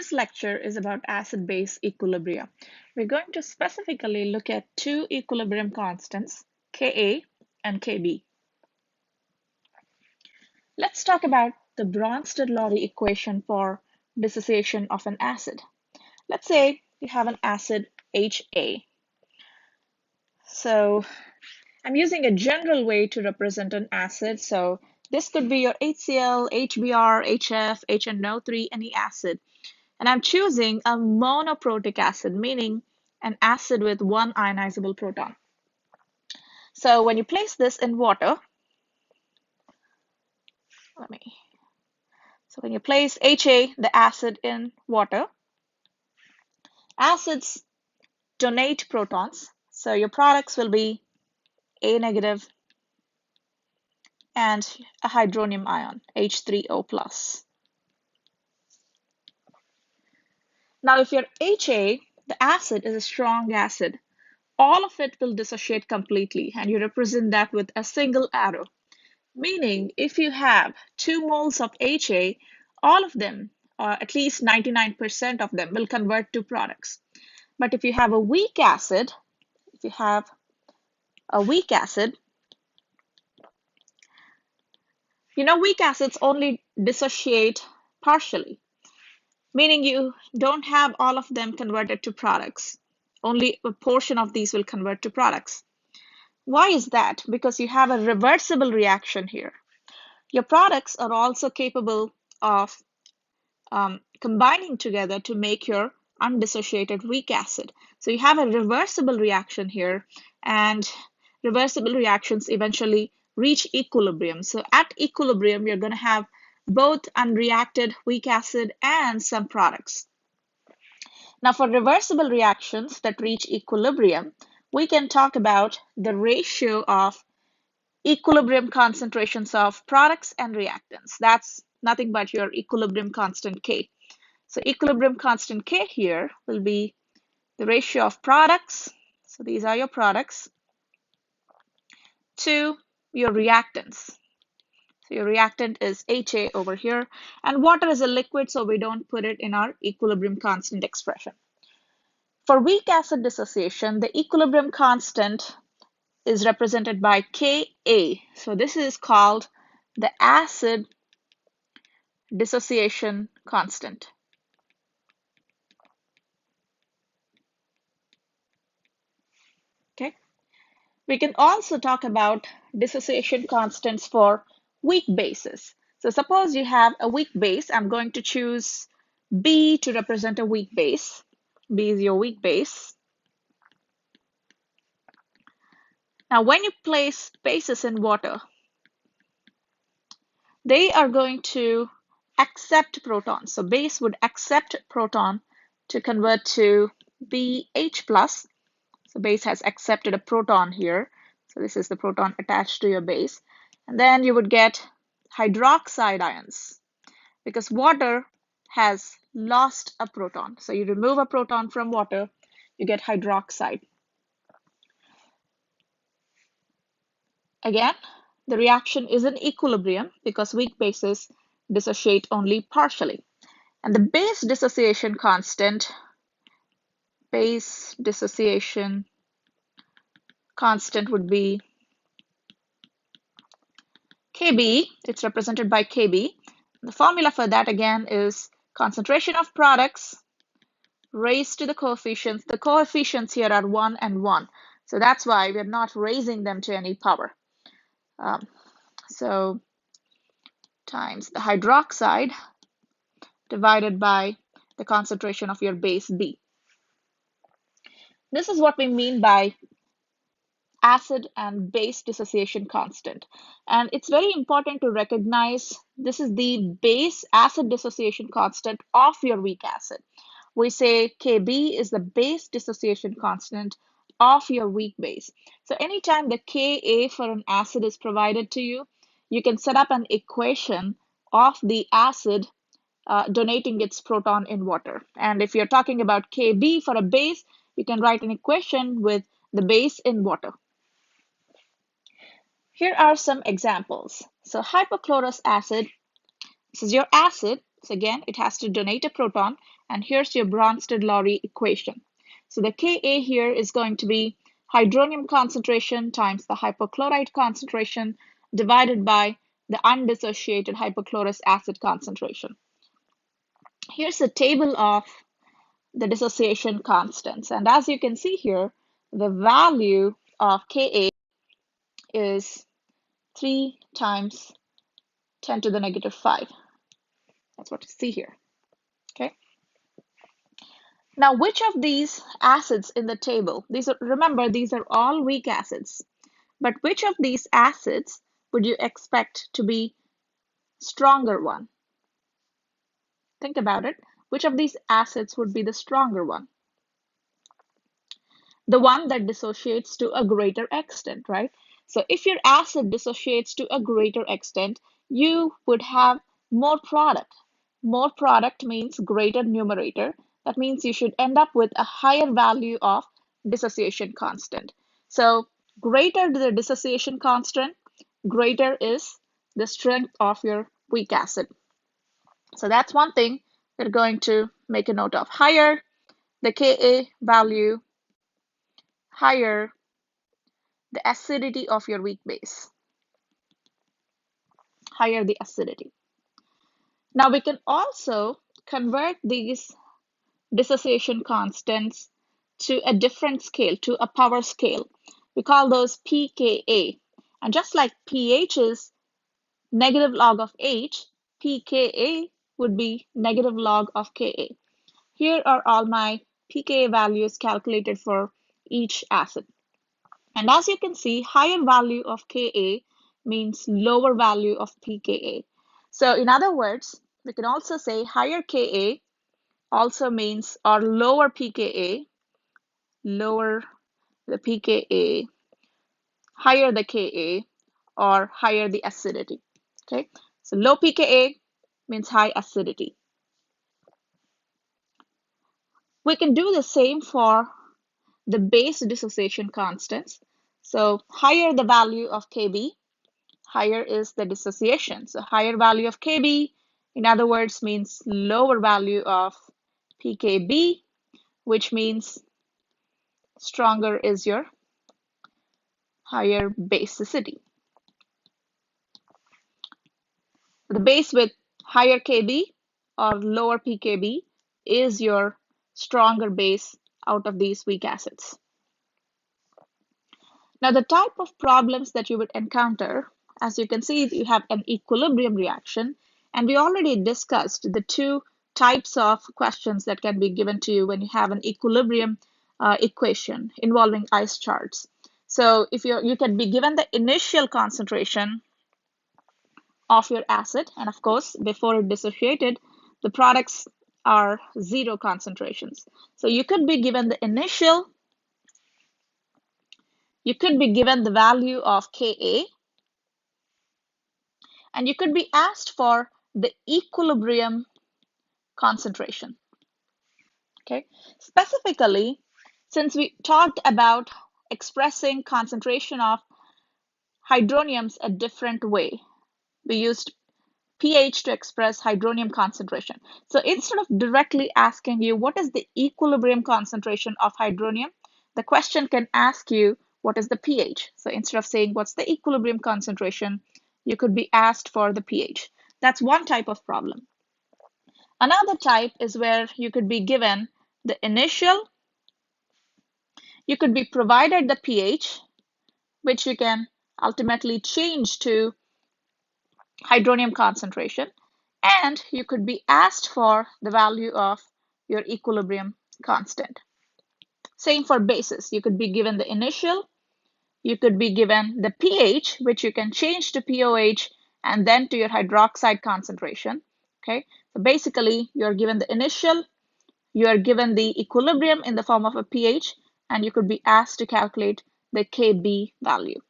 This lecture is about acid-base equilibria. We're going to specifically look at two equilibrium constants, Ka and Kb. Let's talk about the Bronsted-Lowry equation for dissociation of an acid. Let's say you have an acid Ha. So I'm using a general way to represent an acid. So this could be your HCl, HBr, HF, HNO3, any acid. And I'm choosing a monoprotic acid, meaning an acid with one ionizable proton. So when you place this in water, when you place HA, the acid, in water, acids donate protons. So your products will be A negative and a hydronium ion, H3O plus. Now, if your HA, the acid, is a strong acid, all of it will dissociate completely, and you represent that with a single arrow. Meaning, if you have 2 moles of HA, all of them, or at least 99% of them, will convert to products. But if you have a weak acid, weak acids only dissociate partially, meaning you don't have all of them converted to products. Only a portion of these will convert to products. Why is that? Because you have a reversible reaction here. Your products are also capable of combining together to make your undissociated weak acid. So you have a reversible reaction here, and reversible reactions eventually reach equilibrium. So at equilibrium, you're going to have both unreacted weak acid and some products. Now, for reversible reactions that reach equilibrium, we can talk about the ratio of equilibrium concentrations of products and reactants. That's nothing but your equilibrium constant K. So equilibrium constant K here will be the ratio of products, so these are your products, to your reactants. So your reactant is HA over here, and water is a liquid, so we don't put it in our equilibrium constant expression. For weak acid dissociation, the equilibrium constant is represented by Ka. So this is called the acid dissociation constant. Okay. We can also talk about dissociation constants for weak bases. So suppose you have a weak base. I'm going to choose B to represent a weak base. B is your weak base. Now, when you place bases in water, they are going to accept protons. So base would accept proton to convert to BH plus. So base has accepted a proton here. So this is the proton attached to your base. And then you would get hydroxide ions because water has lost a proton. So you remove a proton from water, you get hydroxide. Again, the reaction is in equilibrium because weak bases dissociate only partially. And the base dissociation constant would be Kb. It's represented by Kb. The formula for that again is concentration of products raised to the coefficients. The coefficients here are 1 and 1. So that's why we're not raising them to any power. So times the hydroxide divided by the concentration of your base B. This is what we mean by acid and base dissociation constant. And it's very important to recognize this is the base acid dissociation constant of your weak acid. We say Kb is the base dissociation constant of your weak base. So anytime the Ka for an acid is provided to you, you can set up an equation of the acid donating its proton in water. And if you're talking about Kb for a base, you can write an equation with the base in water. Here are some examples. So hypochlorous acid, this is your acid, So again, it has to donate a proton, and here's your Bronsted-Lowry equation. So the Ka here is going to be hydronium concentration times the hypochlorite concentration divided by the undissociated hypochlorous acid concentration. Here's a table of the dissociation constants, and as you can see here, the value of Ka is 3 times 10 to the negative 5. That's what you see here. Okay. Now, which of these acids in the table, remember, these are all weak acids, but which of these acids would you expect to be stronger one? Think about it. Which of these acids would be the stronger one? The one that dissociates to a greater extent, right? So if your acid dissociates to a greater extent, you would have more product. More product means greater numerator. That means you should end up with a higher value of dissociation constant. So greater the dissociation constant, greater is the strength of your weak acid. So that's one thing we're going to make a note of. Higher the Ka value, higher the acidity of your weak base. Higher the acidity. Now we can also convert these dissociation constants to a different scale, to a power scale. We call those pKa. And just like pH is negative log of H, pKa would be negative log of Ka. Here are all my pKa values calculated for each acid. And as you can see, higher value of Ka means lower value of pKa. So in other words, we can also say higher Ka also means, or lower pKa, lower the pKa, higher the Ka, or higher the acidity. Okay, so low pKa means high acidity. We can do the same for the base dissociation constants. So higher the value of Kb, higher is the dissociation. So higher value of Kb, in other words, means lower value of pKb, which means stronger is your higher basicity. The base with higher Kb or lower pKb is your stronger base out of these weak acids. Now, the type of problems that you would encounter, as you can see, you have an equilibrium reaction, and we already discussed the two types of questions that can be given to you when you have an equilibrium equation involving ice charts. So if you can be given the initial concentration of your acid, and of course, before it dissociated, the products are zero concentrations. So you could be given the initial, you could be given the value of Ka, and you could be asked for the equilibrium concentration. Okay, specifically, since we talked about expressing concentration of hydroniums a different way, we used pH to express hydronium concentration. So instead of directly asking you what is the equilibrium concentration of hydronium, the question can ask you what is the pH. So instead of saying what's the equilibrium concentration, you could be asked for the pH. That's one type of problem. Another type is where you could be given the initial, you could be provided the pH, which you can ultimately change to hydronium concentration, and you could be asked for the value of your equilibrium constant. Same for bases. You could be given the initial, you could be given the pH, which you can change to pOH, and then to your hydroxide concentration. Okay, so basically you're given the initial, you are given the equilibrium in the form of a pH, and you could be asked to calculate the Kb value.